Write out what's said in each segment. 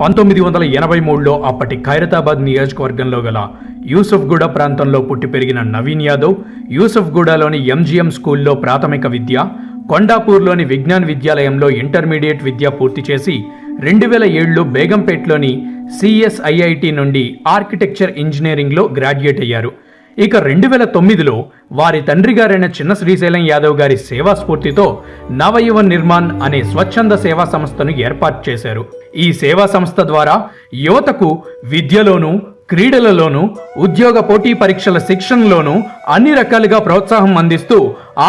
1983లో అప్పటి ఖైరతాబాద్ నియోజకవర్గంలో గల యూసుఫ్గూడ ప్రాంతంలో పుట్టి పెరిగిన నవీన్ యాదవ్ యూసుఫ్గూడలోని ఎంజీఎం స్కూల్లో ప్రాథమిక విద్య, కొండాపూర్లోని విజ్ఞాన్ విద్యాలయంలో ఇంటర్మీడియట్ విద్య పూర్తి చేసి 2007లో బేగంపేట్లోని సిఎస్ఐఐటి నుండి ఆర్కిటెక్చర్ ఇంజనీరింగ్లో గ్రాడ్యుయేట్ అయ్యారు. ఇక 2009లో వారి తండ్రి గారైన చిన్న శ్రీశైలం యాదవ్ గారి సేవా స్ఫూర్తితో నవయువ నిర్మాణ్ అనే స్వచ్ఛంద సేవా సంస్థను ఏర్పాటు చేశారు. ఈ సేవా సంస్థ ద్వారా యువతకు విద్యలోనూ, క్రీడలలోనూ, ఉద్యోగ పోటీ పరీక్షల శిక్షణలోనూ అన్ని రకాలుగా ప్రోత్సాహం అందిస్తూ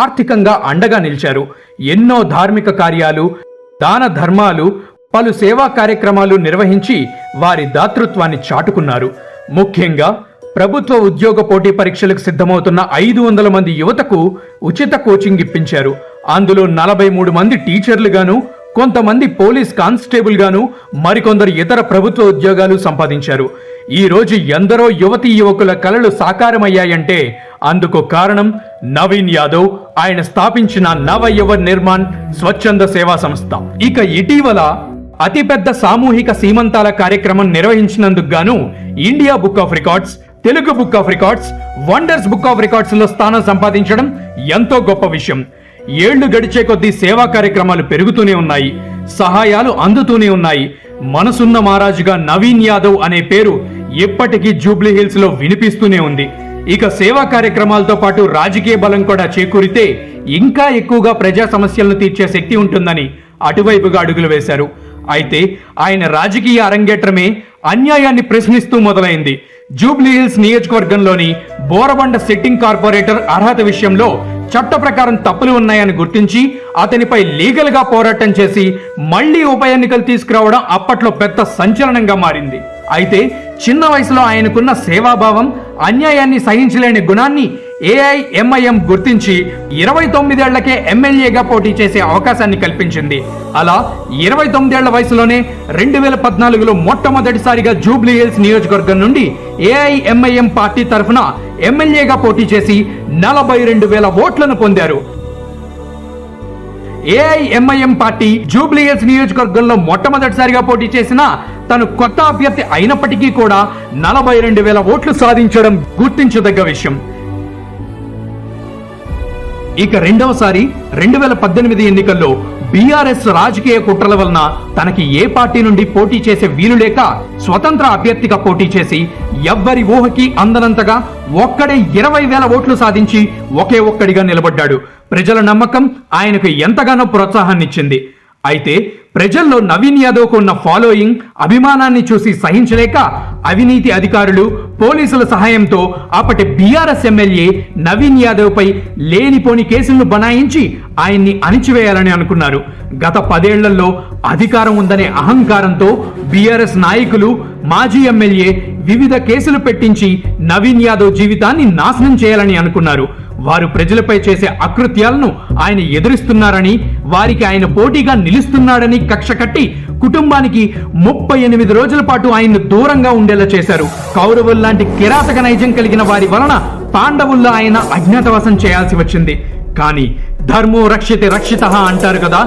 ఆర్థికంగా అండగా నిలిచారు. ఎన్నో ధార్మిక కార్యాలు, దాన ధర్మాలు, పలు సేవా కార్యక్రమాలు నిర్వహించి వారి దాతృత్వాన్ని చాటుకున్నారు. ముఖ్యంగా ప్రభుత్వ ఉద్యోగ పోటీ పరీక్షలకు సిద్ధమవుతున్న 500 మంది యువతకు ఉచిత కోచింగ్ ఇప్పించారు. అందులో 43 మంది టీచర్లుగాను, కొంతమంది పోలీస్ కానిస్టేబుల్ గాను, మరికొందరు ఇతర ప్రభుత్వ ఉద్యోగాలు సంపాదించారు. ఈ రోజు ఎందరో యువతీ యువకుల కలలు సాకారమయ్యాయంటే అందుకు కారణం నవీన్ యాదవ్, ఆయన స్థాపించిన నవయువ నిర్మాణ్ స్వచ్ఛంద సేవా సంస్థ. ఇక ఇటీవల అతిపెద్ద సామూహిక సీమంతాల కార్యక్రమం నిర్వహించినందుకు గాను India book of records, Telugu book of records, wonders book of records లో స్థానం సంపాదించడం ఎంతో గొప్ప విషయం. ఏళ్లు గడిచే కొద్దీ సేవా కార్యక్రమాలు పెరుగుతూనే ఉన్నాయి, సహాయాలు అందుతూనే ఉన్నాయి. మనసున్న మహారాజుగా నవీన్ యాదవ్ అనే పేరు ఇప్పటికీ జూబ్లీ హిల్స్ లో వినిపిస్తూనే ఉంది. ఇక సేవా కార్యక్రమాలతో పాటు రాజకీయ బలం కూడా చేకూరితే ఇంకా ఎక్కువగా ప్రజా సమస్యలను తీర్చే శక్తి ఉంటుందని అటువైపుగా అడుగులు వేశారు. అయితే ఆయన రాజకీయ అరంగేట్రమే అన్యాయాన్ని ప్రశ్నిస్తూ మొదలైంది. జూబ్లీ హిల్స్ నియోజకవర్గంలోని బోరబండ సిట్టింగ్ కార్పొరేటర్ అర్హత విషయంలో చట్ట ప్రకారం తప్పులు ఉన్నాయని గుర్తించి అతనిపై లీగల్ గా పోరాటం చేసి మళ్లీ ఉప ఎన్నికలు తీసుకురావడం అప్పట్లో పెద్ద సంచలనంగా మారింది. అయితే చిన్న వయసులో ఆయనకున్న సేవాభావం, అన్యాయాన్ని సహించలేని గుణాన్ని ఏఐఎంఐఎం గుర్తించి 29 ఏళ్లకే ఎమ్మెల్యేగా పోటీ చేసే అవకాశాన్ని కల్పించింది. అలా 29 ఏళ్ల వయసులోనే 2014లో మొట్టమొదటిసారిగా జూబ్లీ హిల్స్ నియోజకవర్గం నుండి ఏఐఎంఐఎం పార్టీ తరఫున ఎమ్మెల్యేగా పోటీ చేసి 42,000 ఓట్లను పొందారు. ఏఐఎంఐఎం పార్టీ జూబ్లీ హిల్స్ నియోజకవర్గంలో మొట్టమొదటిసారిగా పోటీ చేసిన తను కొత్త అభ్యర్థి అయినప్పటికీ కూడా 42,000 ఓట్లు సాధించడం గుర్తించదగ్గ విషయం. ఇక రెండవసారి 2018 ఎన్నికల్లో బీఆర్ఎస్ రాజకీయ కుట్రల వలన తనకి ఏ పార్టీ నుండి పోటీ చేసే వీలు లేక స్వతంత్ర అభ్యర్థిగా పోటీ చేసి ఎవ్వరి ఊహకి అందనంతగా ఒక్కడే 20,000 ఓట్లు సాధించి ఒకే ఒక్కడిగా నిలబడ్డాడు. ప్రజల నమ్మకం ఆయనకు ఎంతగానో ప్రోత్సాహాన్నిచ్చింది. అయితే ప్రజల్లో నవీన్ యాదవ్కు ఉన్న ఫాలోయింగ్, అభిమానాన్ని చూసి సహించలేక అవినీతి అధికారులు, పోలీసుల సహాయంతో అప్పటి బీఆర్ఎస్ ఎమ్మెల్యే నవీన్ యాదవ్ పై లేనిపోని కేసులను బనాయించి ఆయన్ని అణిచివేయాలని అనుకున్నారు. గత 10 ఏళ్లలో అధికారం ఉందనే అహంకారంతో బీఆర్ఎస్ నాయకులు, మాజీ ఎమ్మెల్యే వివిధ కేసులు పెట్టించి నవీన్ యాదవ్ జీవితాన్ని నాశనం చేయాలని అనుకున్నారు. వారు ప్రజలపై చేసే అకృత్యాలను ఆయన ఎదురిస్తున్నారని, వారికి ఆయన పోటీగా నిలుస్తున్నాడని కక్ష కట్టి కుటుంబానికి 38 రోజుల పాటు ఆయన్ను దూరంగా ఉండేలా చేశారు. కౌరవుల్లాంటి కిరాతక నైజం కలిగిన వారి వలన పాండవుల్లో ఆయన అజ్ఞాతవాసం చేయాల్సి వచ్చింది. కానీ ధర్మో రక్షితే రక్షితః అంటారు కదా,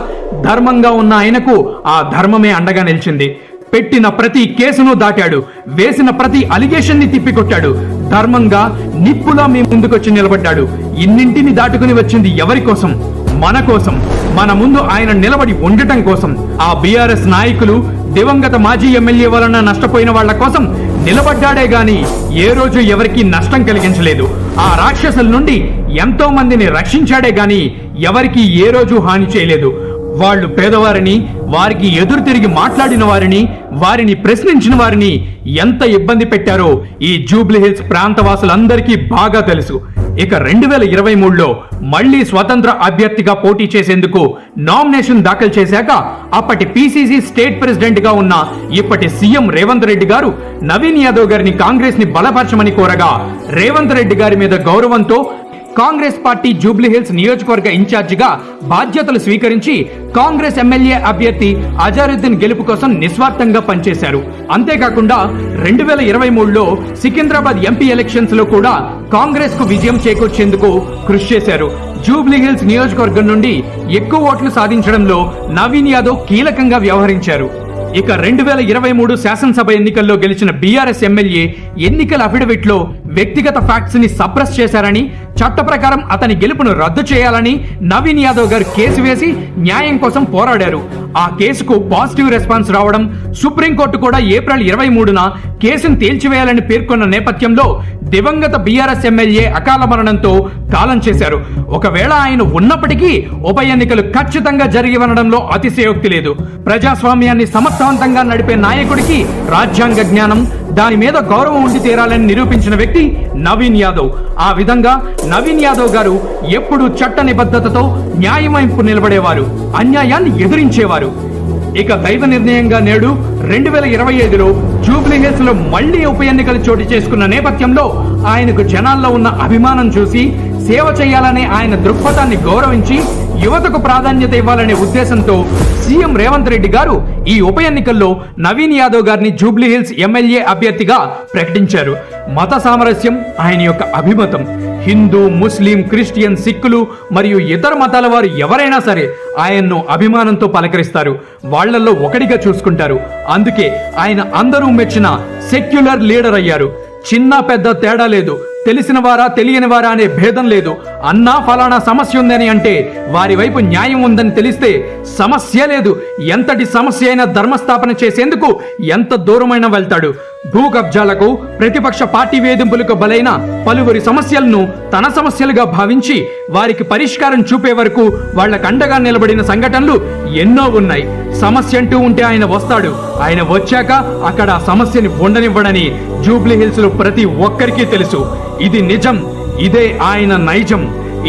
ధర్మంగా ఉన్న ఆయనకు ఆ ధర్మమే అండగా నిలిచింది. పెట్టిన ప్రతి కేసును దాటాడు, వేసిన ప్రతి అలిగేషన్ ని తిప్పికొట్టాడు. ధర్మంగా నిప్పులా మీ ముందుకొచ్చి నిలబడ్డాడు. ఇన్నింటిని దాటుకుని వచ్చింది ఎవరి కోసం? మన కోసం. మన ముందు ఆయన నిలబడి ఉండటం కోసం. ఆ బీఆర్ఎస్ నాయకులు, దివంగత మాజీ ఎమ్మెల్యే వలన నష్టపోయిన వాళ్ల కోసం నిలబడ్డాడే గాని ఏ రోజు ఎవరికి నష్టం కలిగించలేదు. ఆ రాక్షసుల నుండి ఎంతో మందిని రక్షించాడే గాని ఎవరికి ఏ రోజు హాని చేయలేదు. వాళ్ళు పేదవారిని, వారికి ఎదురు తిరిగి మాట్లాడిన వారిని, వారిని ప్రశ్నించిన వారిని ఎంత ఇబ్బంది పెట్టారో ఈ జూబ్లీ హిల్స్ ప్రాంతవాసులందరికీ బాగా తెలుసు. ఇక 2023లో మళ్లీ స్వతంత్ర అభ్యర్థిగా పోటీ చేసేందుకు నామినేషన్ దాఖలు చేశాక అప్పటి పిసిసి స్టేట్ ప్రెసిడెంట్ గా ఉన్న ఇప్పటి సీఎం రేవంత్ రెడ్డి గారు నవీన్ యాదవ్ గారిని కాంగ్రెస్ ని బలపరచమని కోరగా రేవంత్ రెడ్డి గారి మీద గౌరవంతో కాంగ్రెస్ పార్టీ జూబ్లీ హిల్స్ నియోజకవర్గ ఇన్ఛార్జిగా బాధ్యతలు స్వీకరించి కాంగ్రెస్ ఎమ్మెల్యే అభ్యర్థి అజారుద్దీన్ గెలుపు కోసం నిస్వార్థంగా పనిచేశారు. అంతేకాకుండా 2023లో సికింద్రాబాద్ ఎంపీ ఎలక్షన్స్ లో కూడా కాంగ్రెస్ కు విజయం చేకూర్చేందుకు కృషి చేశారు. జూబ్లీ హిల్స్ నియోజకవర్గం నుండి ఎక్కువ ఓట్లు సాధించడంలో నవీన్ యాదవ్ కీలకంగా వ్యవహరించారు. ఇక 2023 శాసనసభ ఎన్నికల్లో గెలిచిన బీఆర్ఎస్ ఎమ్మెల్యే ఎన్నికల అఫిడవిట్ లో వ్యక్తిగత ఫ్యాక్ట్స్ ని సప్రెస్ చేశారని, చట్ట ప్రకారం అతని గెలుపును రద్దు చేయాలని నవీన్ యాదవ్ గారు కేసు వేసి న్యాయం కోసం పోరాడారు. ఆ కేసుకు పాజిటివ్ రెస్పాన్స్ రావడం, సుప్రీంకోర్టు కూడా ఏప్రిల్ 23న కేసును తేల్చివేయాలని పేర్కొన్న నేపథ్యంలో దివంగత బీఆర్ఎస్ ఎమ్మెల్యే అకాల మరణంతో కాలం చేశారు. ఒకవేళ ఆయన ఉన్నప్పటికీ ఉప ఎన్నికలు ఖచ్చితంగా జరిగి ఉండడంలో అతిశయోక్తి లేదు. ప్రజాస్వామ్యాన్ని సమర్థవంతంగా నడిపే నాయకుడికి రాజ్యాంగ జ్ఞానం, దాని మీద గౌరవం ఉండి తీరాలని నిరూపించిన వ్యక్తి నవీన్ యాదవ్. ఆ విధంగా నవీన్ యాదవ్ గారు ఎప్పుడూ చట్ట నిబద్ధతతో న్యాయం వైపు నిలబడేవారు, అన్యాయాన్ని ఎదిరించేవారు. ఇక దైవ నిర్ణయంగా నేడు 2025లో జూబ్లీ హిల్స్ లో మళ్లీ ఉప ఎన్నికలు చోటు చేసుకున్న నేపథ్యంలో ఆయనకు జనాల్లో ఉన్న అభిమానం చూసి సేవ చేయాలనే ఆయన దృక్పథాన్ని గౌరవించి యువతకు ప్రాధాన్యత ఇవ్వాలనే ఉద్దేశంతో సీఎం రేవంత్ రెడ్డి గారు ఈ ఉప ఎన్నికల్లో నవీన్ యాదవ్ గారిని జూబ్లీ హిల్స్ ఎమ్మెల్యే అభ్యర్థిగా ప్రకటించారు. మత సామరస్యం ఆయన యొక్క అభిమతం. హిందూ, ముస్లిం, క్రిస్టియన్, సిక్కులు మరియు ఇతర మతాల వారు ఎవరైనా సరే ఆయన్ను అభిమానంతో పలకరిస్తారు, వాళ్లలో ఒకటిగా చూసుకుంటారు. అందుకే ఆయన అందరూ మెచ్చిన సెక్యులర్ లీడర్ అయ్యారు. చిన్న పెద్ద తేడా లేదు, తెలిసిన వారా తెలియని వారా అనే భేదం లేదు. అన్నా ఫలానా సమస్య ఉందని అంటే వారి వైపు న్యాయం ఉందని తెలిస్తే సమస్య లేదు. ఎంతటి సమస్య అయినా ధర్మస్థాపన చేసేందుకు ఎంత దూరమైనా వెళ్తాడు. భూ కబ్జాలకు, ప్రతిపక్ష పార్టీ వేధింపులకు బలైన పలువురి సమస్యలను తన సమస్యలుగా భావించి వారికి పరిష్కారం చూపే వరకు వాళ్లకు అండగా నిలబడిన సంఘటనలు ఎన్నో ఉన్నాయి. సమస్య అంటూ ఉంటే ఆయన వస్తాడు. ఆయన వచ్చాక అక్కడ ఆ సమస్యని ఉండనివ్వడని జూబ్లీ హిల్స్ లో ప్రతి ఒక్కరికి తెలుసు. ఇది నిజం, ఇదే ఆయన నైజం.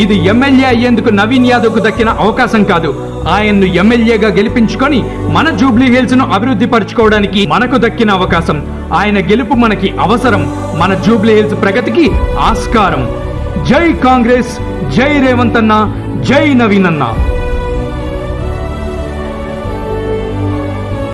ఇది ఎమ్మెల్యే అయ్యేందుకు నవీన్ యాదవ్ కు దక్కిన అవకాశం కాదు, ఆయన్ను ఎమ్మెల్యేగా గెలిపించుకొని మన జూబ్లీ హిల్స్ ను అభివృద్ధి పరచుకోవడానికి మనకు దక్కిన అవకాశం. ఆయన గెలుపు మనకి అవసరం, మన జూబ్లీ హిల్స్ ప్రగతికి ఆస్కారం. జై కాంగ్రెస్, జై రేవంత్ అన్న, జై నవీన్ అన్న.